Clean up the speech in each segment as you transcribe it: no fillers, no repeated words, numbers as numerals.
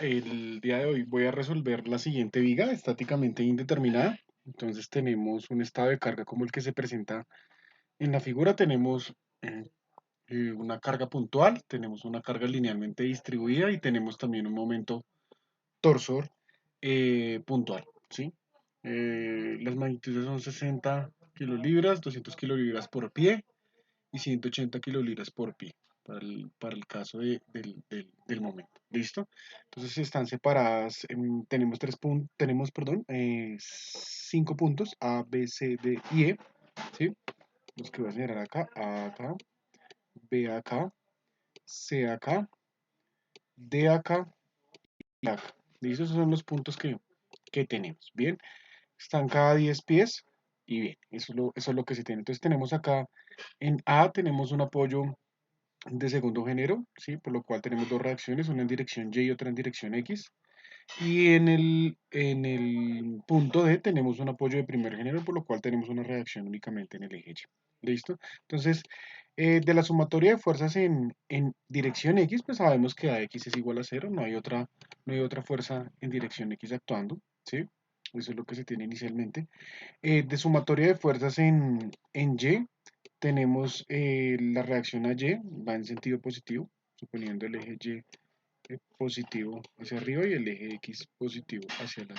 El día de hoy voy a resolver la siguiente viga estáticamente indeterminada. Entonces tenemos un estado de carga como el que se presenta en la figura. Tenemos una carga puntual, tenemos una carga linealmente distribuida y tenemos también un momento torsor puntual, ¿sí? Las magnitudes son 60 kilolibras, 200 kilolibras por pie y 180 kilolibras por pie para el caso del momento. ¿Listo? Entonces están separadas, tenemos 5 puntos A, B, C, D y E, ¿sí? Los que voy a señalar acá, A acá, B acá, C acá, D acá y acá. ¿Listo? Esos son los puntos que tenemos. Bien, están cada 10 pies y bien, eso es lo que se tiene. Entonces tenemos acá en A tenemos un apoyo de segundo género, ¿sí? Por lo cual tenemos dos reacciones, una en dirección Y y otra en dirección X. Y en el punto D tenemos un apoyo de primer género, por lo cual tenemos una reacción únicamente en el eje Y. ¿Listo? Entonces, de la sumatoria de fuerzas en dirección X, pues sabemos que AX es igual a cero, no hay otra fuerza en dirección X actuando, ¿sí? Eso es lo que se tiene inicialmente. De sumatoria de fuerzas en Y, tenemos la reacción a Y, va en sentido positivo, suponiendo el eje Y positivo hacia arriba y el eje X positivo hacia la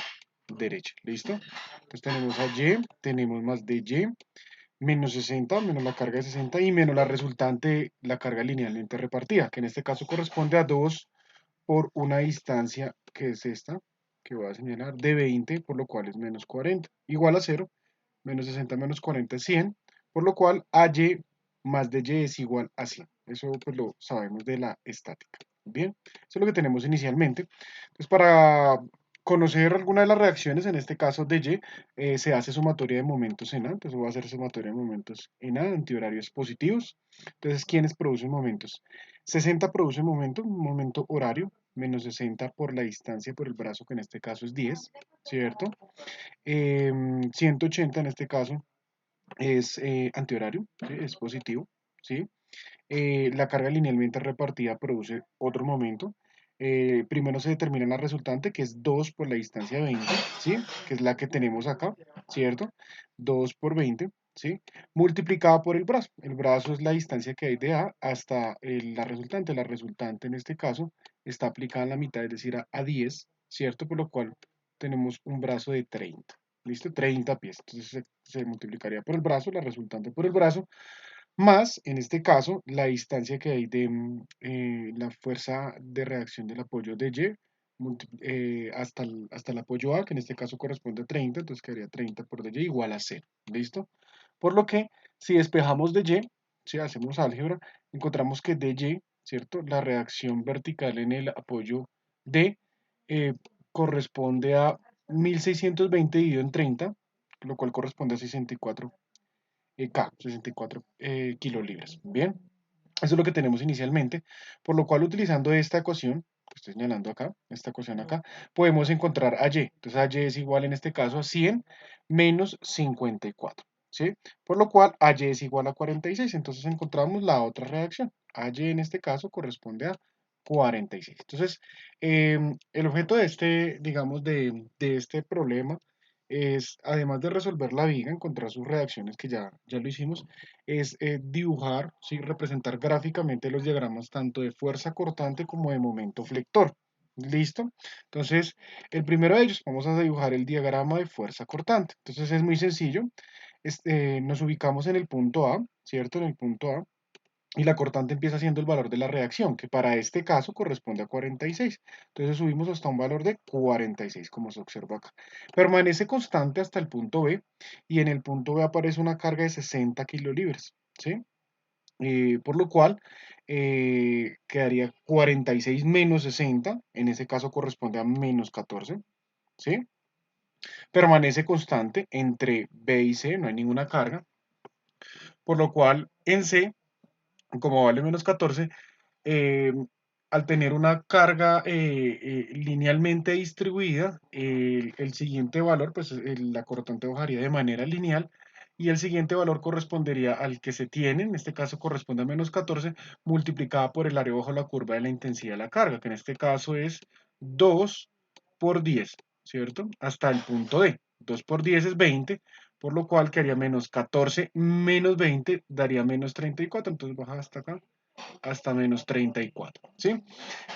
derecha. ¿Listo? Entonces tenemos a Y, tenemos más de Y, menos 60, menos la carga de 60 y menos la resultante, la carga linealmente repartida, que en este caso corresponde a 2 por una distancia que es esta, que voy a señalar, de 20, por lo cual es menos 40, igual a 0, menos 60 menos 40 es 100, por lo cual AY más de Y es igual a 100. Eso pues lo sabemos de la estática. Bien, eso es lo que tenemos inicialmente. Entonces, para conocer alguna de las reacciones, en este caso de Y, se hace sumatoria de momentos en A. Entonces voy a hacer sumatoria de momentos en A, antihorarios positivos. Entonces, ¿quiénes producen momentos? 60 produce un momento horario, menos 60 por la distancia por el brazo, que en este caso es 10, ¿cierto? 180 en este caso es antihorario, ¿sí? Es positivo, ¿sí? La carga linealmente repartida produce otro momento. Primero se determina la resultante, que es 2 por la distancia 20, ¿sí? Que es la que tenemos acá, ¿cierto? 2 por 20, ¿sí? Multiplicada por el brazo. El brazo es la distancia que hay de A hasta la resultante. La resultante en este caso está aplicada en la mitad, es decir, a 10, ¿cierto? Por lo cual tenemos un brazo de 30. ¿Listo? 30 pies. Entonces se multiplicaría por el brazo, la resultante por el brazo, más, en este caso, la distancia que hay de la fuerza de reacción del apoyo de Y hasta el apoyo A, que en este caso corresponde a 30, entonces quedaría 30 por de Y igual a 0. ¿Listo? Por lo que, si despejamos de Y, si hacemos álgebra, encontramos que de Y, ¿cierto? La reacción vertical en el apoyo D eh, corresponde a 1620 dividido en 30, lo cual corresponde a 64 64 kilolibras. Bien, eso es lo que tenemos inicialmente, por lo cual utilizando esta ecuación, que estoy señalando acá, esta ecuación acá, podemos encontrar a Y. Entonces a Y es igual en este caso a 100 menos 54, ¿sí? Por lo cual a Y es igual a 46, entonces encontramos la otra reacción. A Y en este caso corresponde a 46. Entonces, el objeto de este, digamos, de este problema es, además de resolver la viga, encontrar sus reacciones, que ya lo hicimos, es dibujar, ¿sí? Representar gráficamente los diagramas tanto de fuerza cortante como de momento flector. ¿Listo? Entonces, el primero de ellos, vamos a dibujar el diagrama de fuerza cortante. Entonces es muy sencillo. Nos ubicamos en el punto A, ¿cierto? En el punto A. Y la cortante empieza siendo el valor de la reacción, que para este caso corresponde a 46. Entonces subimos hasta un valor de 46, como se observa acá. Permanece constante hasta el punto B, y en el punto B aparece una carga de 60 kilolibras, ¿sí? Por lo cual quedaría 46 menos 60, en ese caso corresponde a menos 14, ¿sí? Permanece constante entre B y C, no hay ninguna carga, por lo cual en C, como vale menos 14, eh, al tener una carga linealmente distribuida, el siguiente valor, pues la cortante bajaría de manera lineal y el siguiente valor correspondería al que se tiene, en este caso corresponde a menos 14, multiplicada por el área bajo la curva de la intensidad de la carga, que en este caso es 2 por 10, ¿cierto? Hasta el punto D. 2 por 10 es 20, por lo cual quedaría menos 14 menos 20 daría menos 34. Entonces baja hasta acá, hasta menos 34, ¿sí?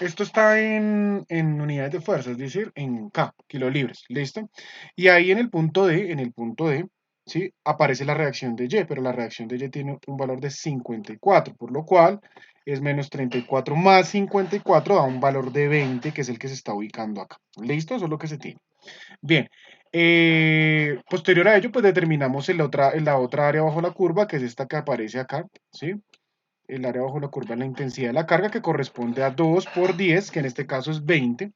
Esto está en unidades de fuerza, es decir, en K, kilolibres, ¿listo? Y ahí en el punto D, ¿sí? Aparece la reacción de Y, pero la reacción de Y tiene un valor de 54, por lo cual es menos 34 más 54 da un valor de 20, que es el que se está ubicando acá. ¿Listo? Eso es lo que se tiene. Bien. Posterior a ello, pues determinamos la otra área bajo la curva, que es esta que aparece acá, ¿sí? El área bajo la curva es la intensidad de la carga, que corresponde a 2 por 10, que en este caso es 20,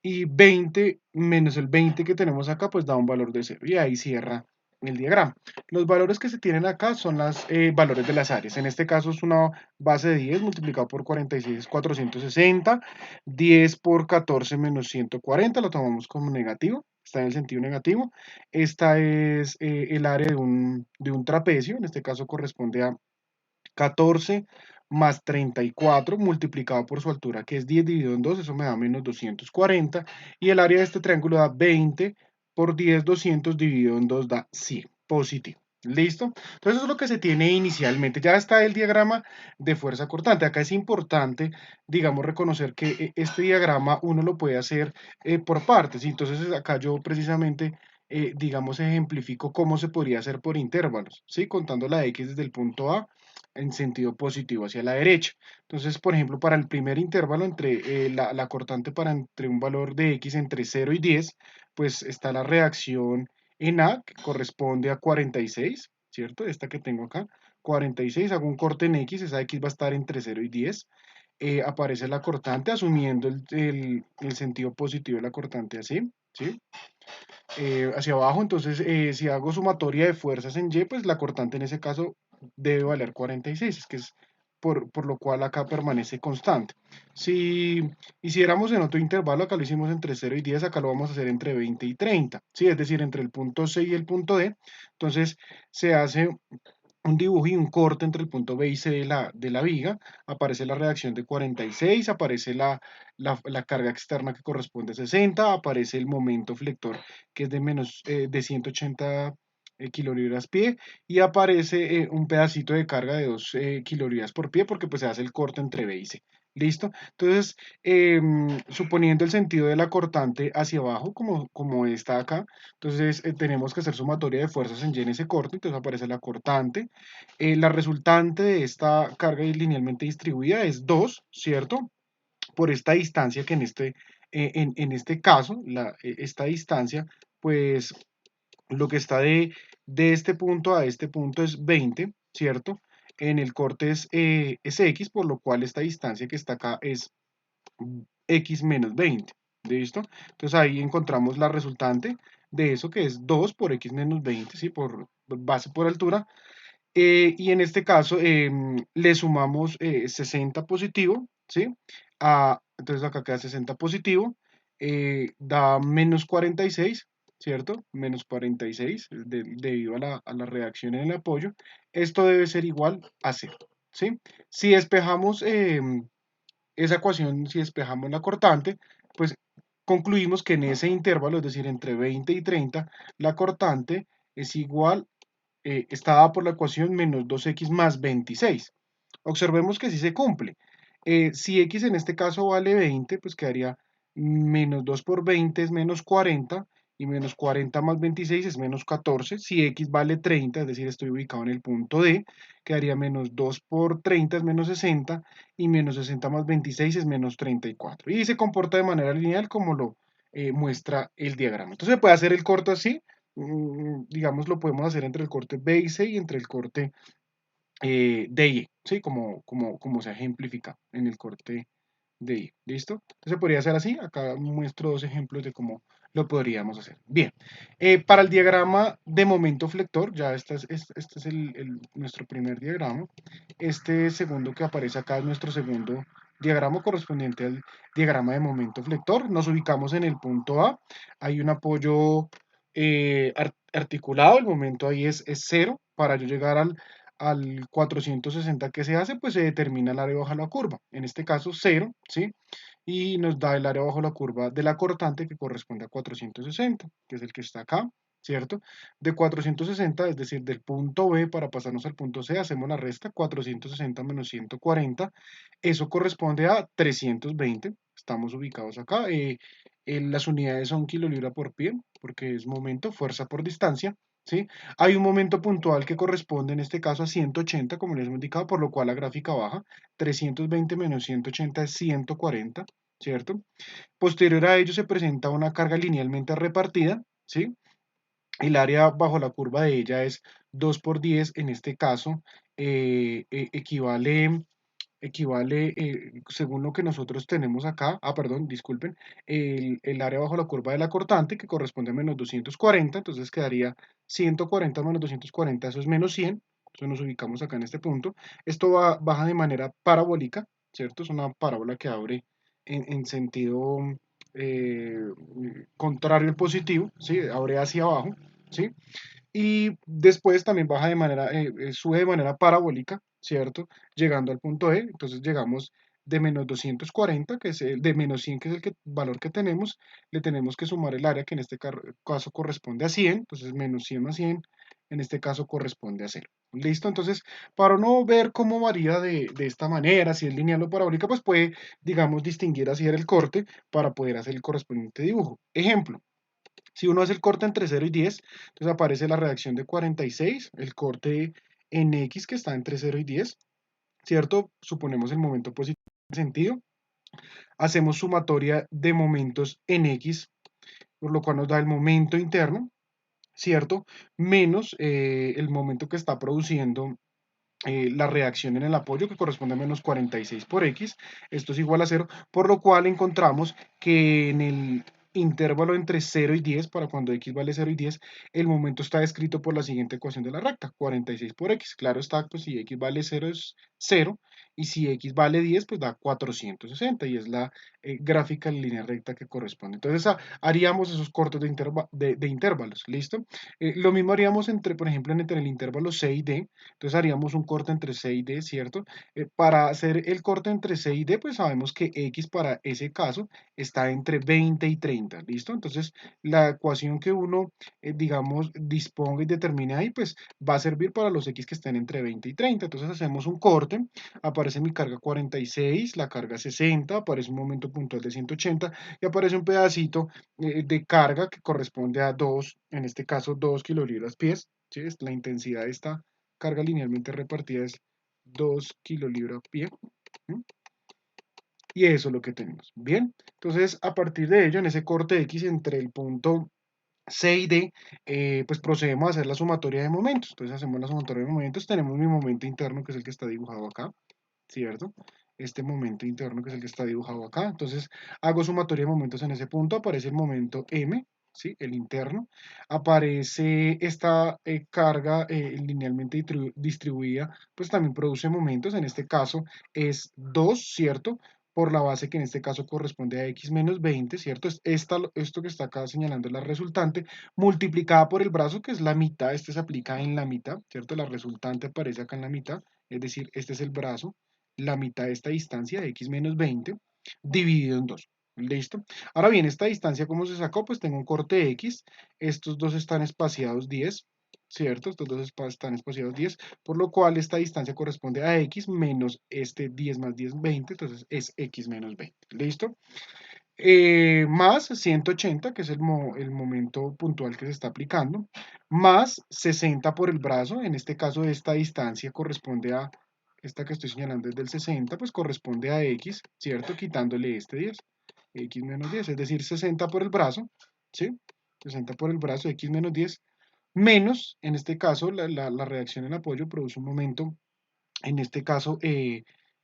y 20 menos el 20 que tenemos acá, pues da un valor de 0, y ahí cierra el diagrama. Los valores que se tienen acá son los valores de las áreas. En este caso es una base de 10 multiplicado por 46 es 460, 10 por 14 menos 140, lo tomamos como negativo, está en el sentido negativo. Esta es el área de un trapecio, en este caso corresponde a 14 más 34 multiplicado por su altura, que es 10 dividido en 2, eso me da menos 240. Y el área de este triángulo da 20 por 10, 200 dividido en 2 da 100, positivo. ¿Listo? Entonces eso es lo que se tiene inicialmente. Ya está el diagrama de fuerza cortante. Acá es importante, digamos, reconocer que este diagrama uno lo puede hacer por partes. Y entonces acá yo precisamente, digamos, ejemplifico cómo se podría hacer por intervalos, ¿sí? Contando la X desde el punto A en sentido positivo hacia la derecha. Entonces, por ejemplo, para el primer intervalo entre la cortante para entre un valor de X entre 0 y 10, pues está la reacción en A, que corresponde a 46, ¿cierto? Esta que tengo acá, 46, hago un corte en X, esa X va a estar entre 0 y 10. Aparece la cortante asumiendo el sentido positivo de la cortante así, ¿sí? Hacia abajo. Entonces, si hago sumatoria de fuerzas en Y, pues la cortante en ese caso debe valer 46, es que es por lo cual acá permanece constante. Si hiciéramos en otro intervalo, acá lo hicimos entre 0 y 10, acá lo vamos a hacer entre 20 y 30, ¿sí? Es decir, entre el punto C y el punto D. Entonces, se hace un dibujo y un corte entre el punto B y C de la viga, aparece la reacción de 46, aparece la carga externa que corresponde a 60, aparece el momento flector que es de 180 kilolibras pie, y aparece un pedacito de carga de 2 kilolibras por pie, porque pues se hace el corte entre B y C. ¿Listo? Entonces, suponiendo el sentido de la cortante hacia abajo, como está acá, entonces tenemos que hacer sumatoria de fuerzas en Y en ese corte, entonces aparece la cortante. La resultante de esta carga linealmente distribuida es 2, ¿cierto? Por esta distancia que en este caso, esta distancia, pues lo que está de este punto a este punto es 20, ¿cierto? En el corte es X, por lo cual esta distancia que está acá es X menos 20, ¿listo? Entonces ahí encontramos la resultante de eso, que es 2 por X menos 20, ¿sí? Por base por altura. Y en este caso le sumamos 60 positivo, ¿sí? Entonces acá queda 60 positivo, da menos 46, ¿cierto? Menos 46 debido a la reacción en el apoyo. Esto debe ser igual a 0, ¿sí? Si despejamos esa ecuación, si despejamos la cortante, pues concluimos que en ese intervalo, es decir, entre 20 y 30, la cortante es igual, está dada por la ecuación menos 2x más 26. Observemos que sí se cumple. Si x en este caso vale 20, pues quedaría menos 2 por 20 es menos 40, y menos 40 más 26 es menos 14. Si x vale 30, es decir, estoy ubicado en el punto D, quedaría menos 2 por 30 es menos 60, y menos 60 más 26 es menos 34. Y se comporta de manera lineal como lo muestra el diagrama. Entonces se puede hacer el corte así, digamos, lo podemos hacer entre el corte B y C y entre el corte de Y, ¿sí? Como se ejemplifica en el corte de Y. ¿Listo? Entonces se podría hacer así. Acá muestro dos ejemplos de cómo lo podríamos hacer. Bien, para el diagrama de momento flector, ya este es nuestro primer diagrama. Este segundo que aparece acá es nuestro segundo diagrama correspondiente al diagrama de momento flector. Nos ubicamos en el punto A. Hay un apoyo articulado, el momento ahí es 0. Para yo llegar al 460 que se hace, pues se determina el área bajo la curva. En este caso 0, ¿sí? Y nos da el área bajo la curva de la cortante que corresponde a 460, que es el que está acá, ¿cierto? De 460, es decir, del punto B para pasarnos al punto C, hacemos la resta, 460 menos 140, eso corresponde a 320, estamos ubicados acá. Las unidades son kilolibra por pie, porque es momento, fuerza por distancia, ¿sí? Hay un momento puntual que corresponde en este caso a 180, como les hemos indicado, por lo cual la gráfica baja. 320 menos 180 es 140, ¿cierto? Posterior a ello se presenta una carga linealmente repartida, ¿sí? El área bajo la curva de ella es 2 por 10, en este caso equivale, según lo que nosotros tenemos acá, perdón, disculpen, el área bajo la curva de la cortante, que corresponde a menos 240, entonces quedaría 140 menos 240, eso es menos 100, entonces nos ubicamos acá en este punto. Esto baja de manera parabólica, ¿cierto? Es una parábola que abre en sentido eh, contrario al positivo, ¿sí? Abre hacia abajo, ¿sí? Y después también baja de manera, sube de manera parabólica, ¿cierto? Llegando al punto E, entonces llegamos de menos 240, que es el de menos 100, que es valor que tenemos, le tenemos que sumar el área que en este caso corresponde a 100, entonces menos 100 más 100, en este caso corresponde a 0. ¿Listo? Entonces, para no ver cómo varía de esta manera, si es lineal o parabólica, pues puede, digamos, distinguir así el corte para poder hacer el correspondiente dibujo. Ejemplo, si uno hace el corte entre 0 y 10, entonces aparece la reacción de 46, el corte en X que está entre 0 y 10, ¿cierto? Suponemos el momento positivo en sentido. Hacemos sumatoria de momentos en X, por lo cual nos da el momento interno, ¿cierto? Menos el momento que está produciendo la reacción en el apoyo, que corresponde a menos 46 por X. Esto es igual a 0, por lo cual encontramos que en el intervalo entre 0 y 10, para cuando X vale 0 y 10, el momento está descrito por la siguiente ecuación de la recta, 46 por X. Claro está, pues si X vale 0 es 0, y si X vale 10, pues da 460, y es la gráfica en línea recta que corresponde. Entonces haríamos esos cortes de intervalos, ¿listo? Lo mismo haríamos entre, por ejemplo, entre el intervalo C y D, entonces haríamos un corte entre C y D, ¿cierto? Para hacer el corte entre C y D, pues sabemos que X para ese caso está entre 20 y 30, ¿listo? Entonces la ecuación que uno, digamos, disponga y determine ahí, pues va a servir para los X que estén entre 20 y 30. Entonces hacemos un corte, aparece mi carga 46, la carga 60, aparece un momento puntual de 180 y aparece un pedacito de carga que corresponde a 2, en este caso 2 kilolibras pies, ¿sí? La intensidad de esta carga linealmente repartida es 2 kilolibras pie. ¿Sí? Y eso es lo que tenemos. Bien, entonces a partir de ello, en ese corte X entre el punto C y D, pues procedemos a hacer la sumatoria de momentos. Entonces hacemos la sumatoria de momentos, tenemos mi momento interno, que es el que está dibujado acá, ¿cierto? Este momento interno, que es el que está dibujado acá. Entonces hago sumatoria de momentos en ese punto, aparece el momento M, ¿sí? El interno. Aparece esta carga linealmente distribuida, pues también produce momentos, en este caso es 2, ¿cierto? Por la base que en este caso corresponde a x menos 20, ¿cierto? Esto que está acá señalando es la resultante, multiplicada por el brazo, que es la mitad, este se aplica en la mitad, ¿cierto? La resultante aparece acá en la mitad, es decir, este es el brazo, la mitad de esta distancia de x menos 20, dividido en 2. ¿Listo? Ahora bien, esta distancia, ¿cómo se sacó? Pues tengo un corte X, estos dos están espaciados 10, ¿cierto? Estos dos están espaciados 10, por lo cual esta distancia corresponde a X menos este 10 más 10, 20, entonces es X menos 20. ¿Listo? Más 180, que es el momento puntual que se está aplicando, más 60 por el brazo, en este caso esta distancia corresponde a, esta que estoy señalando es del 60, pues corresponde a X, ¿cierto? Quitándole este 10, X menos 10, es decir, 60 por el brazo, ¿sí? 60 por el brazo, X menos 10, menos, en este caso, la reacción en apoyo produce un momento, en este caso,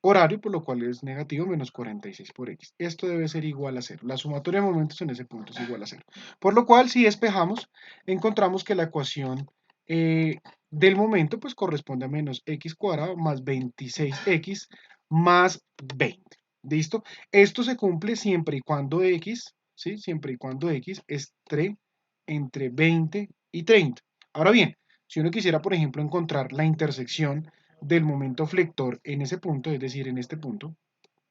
horario, por lo cual es negativo, menos 46 por X. Esto debe ser igual a 0. La sumatoria de momentos en ese punto es igual a 0. Por lo cual, si despejamos, encontramos que la ecuación del momento pues corresponde a menos x cuadrado más 26x más 20. ¿Listo? Esto se cumple siempre y cuando x, ¿sí? Siempre y cuando x esté entre 20 y 30. Ahora bien, Si uno quisiera, por ejemplo, encontrar la intersección del momento flector en ese punto, es decir, en este punto,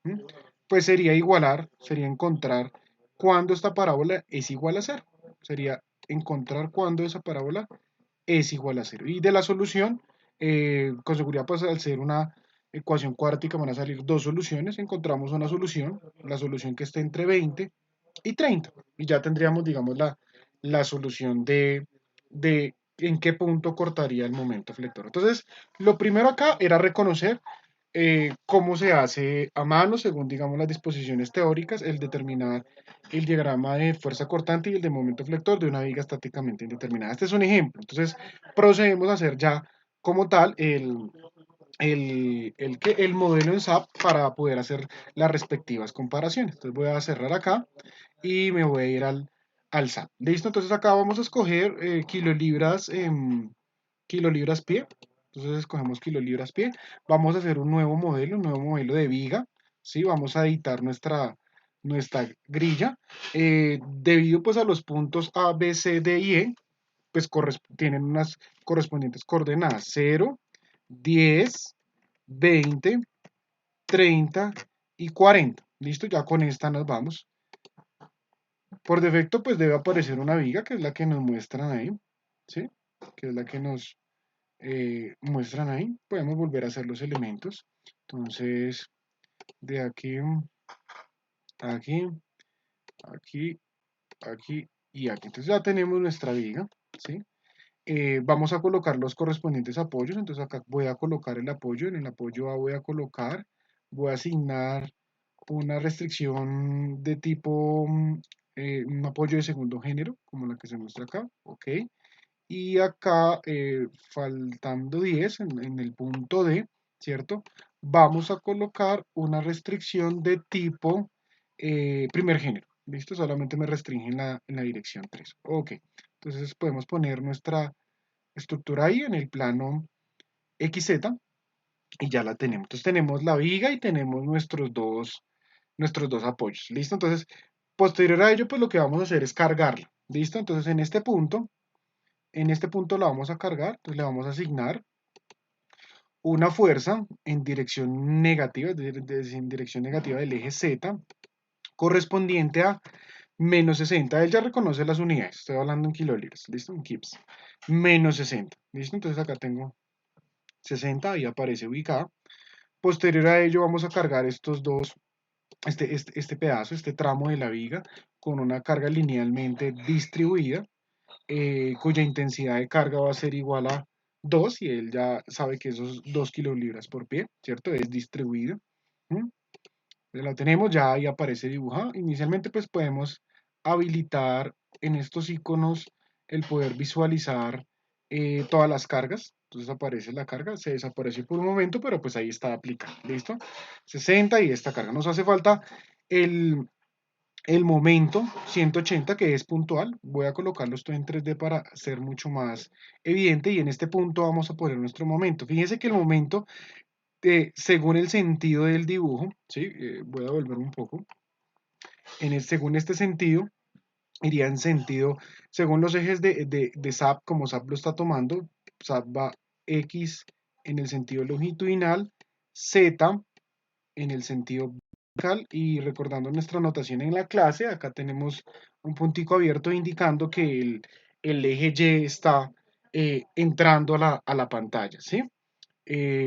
¿m? Pues sería encontrar cuándo esta parábola es igual a cero. Sería encontrar cuándo esa parábola es igual a cero. Y de la solución, con seguridad, pues al ser una ecuación cuadrática van a salir dos soluciones. Encontramos una solución, la solución que esté entre 20 y 30. Y ya tendríamos, digamos, la solución de en qué punto cortaría el momento flector. Entonces, lo primero acá era reconocer cómo se hace a mano, según digamos las disposiciones teóricas, el determinar el diagrama de fuerza cortante y el de momento flector de una viga estáticamente indeterminada. Este es un ejemplo. Entonces, procedemos a hacer ya como tal el modelo en SAP para poder hacer las respectivas comparaciones. Entonces, voy a cerrar acá y me voy a ir al SAP. ¿Listo? Entonces, acá vamos a escoger kilolibras, kilolibras pie. Entonces escogemos kilolibras pie. Vamos a hacer un nuevo modelo de viga. ¿Sí? Vamos a editar nuestra grilla. Debido pues a los puntos A, B, C, D y E, pues tienen unas correspondientes coordenadas 0, 10, 20, 30 y 40. ¿Listo? Ya con esta nos vamos. Por defecto pues debe aparecer una viga que es la que nos muestran ahí. ¿Sí? Que es la que nos muestran ahí. Podemos volver a hacer los elementos. Entonces, de aquí, aquí, aquí, aquí y aquí. Entonces ya tenemos nuestra viga, ¿sí? Vamos a colocar los correspondientes apoyos. Entonces acá voy a colocar el apoyo. En el apoyo A voy a asignar una restricción de tipo, un apoyo de segundo género, como la que se muestra acá, ¿ok? Y acá, faltando 10 en el punto D, ¿cierto? Vamos a colocar una restricción de tipo primer género. ¿Listo? Solamente me restringe en la dirección 3. Ok. Entonces podemos poner nuestra estructura ahí en el plano XZ y ya la tenemos. Entonces tenemos la viga y tenemos nuestros dos apoyos. ¿Listo? Entonces, posterior a ello, pues lo que vamos a hacer es cargarla. ¿Listo? Entonces en este punto la vamos a cargar, entonces le vamos a asignar una fuerza en dirección negativa, es decir, en dirección negativa del eje Z, correspondiente a menos 60. Él ya reconoce las unidades, estoy hablando en kilolibras, ¿listo? En kips. Menos 60, ¿listo? Entonces acá tengo 60, ahí aparece ubicada. Posterior a ello vamos a cargar este pedazo, este tramo de la viga, con una carga linealmente distribuida, cuya intensidad de carga va a ser igual a 2 y él ya sabe que esos 2 kilolibras por pie, ¿cierto? Es distribuido. ¿Mm? La tenemos, ya ahí aparece dibujado. Inicialmente pues podemos habilitar en estos iconos el poder visualizar todas las cargas. Entonces aparece la carga, se desapareció por un momento, pero pues ahí está aplicada. ¿Listo? 60 y esta carga. Nos hace falta el, el momento 180 que es puntual. Voy a colocarlo esto en 3D para ser mucho más evidente y en este punto vamos a poner nuestro momento. Fíjense que el momento, según el sentido del dibujo, ¿sí? Voy a volver un poco. Según este sentido, iría en sentido, según los ejes de SAP, como SAP lo está tomando, SAP va X en el sentido longitudinal, Z en el sentido vertical y recordando nuestra anotación en la clase, acá tenemos un puntico abierto indicando que el eje Y está entrando a la pantalla, ¿sí?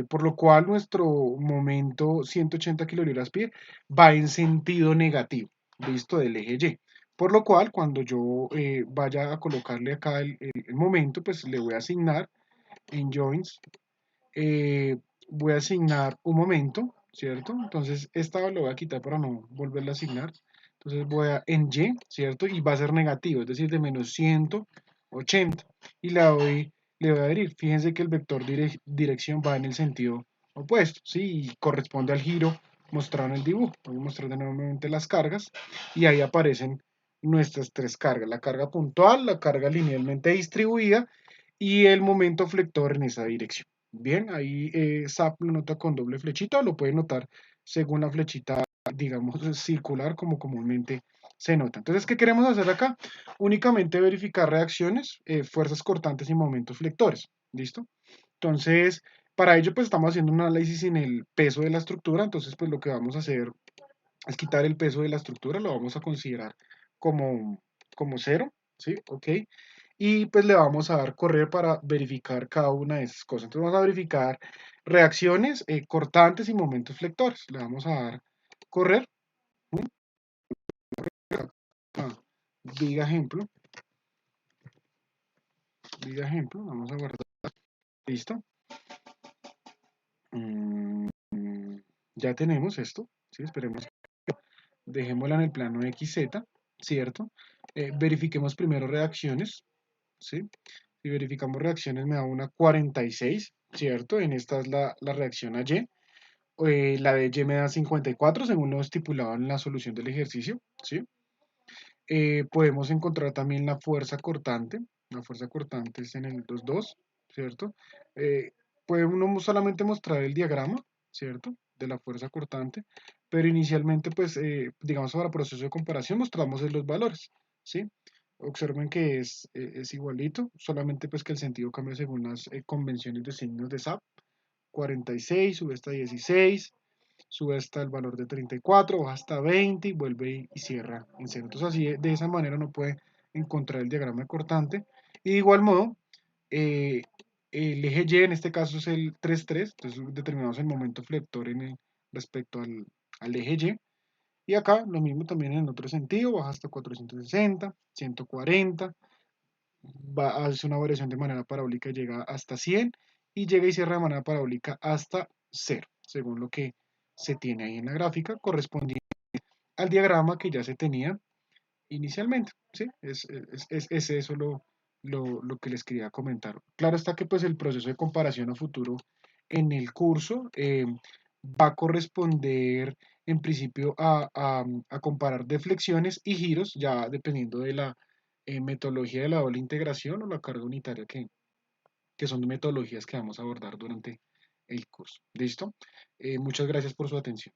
Por lo cual nuestro momento 180 kilolibras pie va en sentido negativo, visto del eje Y. Por lo cual, cuando yo vaya a colocarle acá el momento, pues le voy a asignar en joins, eh, voy a asignar un momento, ¿cierto? Entonces, esta lo voy a quitar para no volverla a asignar. Entonces voy a en Y, ¿cierto? Y va a ser negativo, es decir, de menos 180. Y le voy a adherir. Fíjense que el vector dirección va en el sentido opuesto, ¿sí? Y corresponde al giro mostrado en el dibujo. Voy a mostrar de nuevamente las cargas y ahí aparecen nuestras tres cargas. La carga puntual, la carga linealmente distribuida y el momento flector en esa dirección. Bien, ahí SAP lo nota con doble flechita, o lo puede notar según la flechita, digamos, circular como comúnmente se nota. Entonces, ¿qué queremos hacer acá? Únicamente verificar reacciones, fuerzas cortantes y momentos flectores. ¿Listo? Entonces, para ello, pues estamos haciendo un análisis en el peso de la estructura. Entonces, pues lo que vamos a hacer es quitar el peso de la estructura, lo vamos a considerar como cero, ¿sí? Ok. Y pues le vamos a dar correr para verificar cada una de esas cosas. Entonces vamos a verificar reacciones cortantes y momentos flectores. Le vamos a dar correr. Ah, diga ejemplo, diga ejemplo, vamos a guardar, listo. Mm, ya tenemos esto, ¿sí? Esperemos, dejémosla en el plano XZ, ¿cierto? Verifiquemos primero reacciones, ¿sí? Si verificamos reacciones me da una 46, ¿cierto? En esta es la reacción a Y. La de Y me da 54 según lo estipulado en la solución del ejercicio, ¿sí? Podemos encontrar también la fuerza cortante. La fuerza cortante es en el 2,2, ¿cierto? Eh, puede uno solamente mostrar el diagrama, ¿cierto? De la fuerza cortante, pero inicialmente, pues, digamos, para proceso de comparación mostramos los valores, ¿sí? Observen que es igualito, solamente pues que el sentido cambia según las convenciones de signos de SAP. 46, sube hasta 16, sube hasta el valor de 34, baja hasta 20 y vuelve y cierra en cero. Entonces así de esa manera uno puede encontrar el diagrama cortante. Y de igual modo, eh, el eje Y en este caso es el 3,3, entonces determinamos el momento flector respecto al eje Y. Y acá lo mismo también en el otro sentido, baja hasta 460, 140, hace una variación de manera parabólica, llega hasta 100 y llega y cierra de manera parabólica hasta 0, según lo que se tiene ahí en la gráfica, correspondiente al diagrama que ya se tenía inicialmente. ¿Sí? Es eso lo que les quería comentar. Claro está que pues el proceso de comparación a futuro en el curso va a corresponder en principio a comparar deflexiones y giros, ya dependiendo de la metodología de la doble integración o la carga unitaria que son metodologías que vamos a abordar durante el curso. ¿Listo? Muchas gracias por su atención.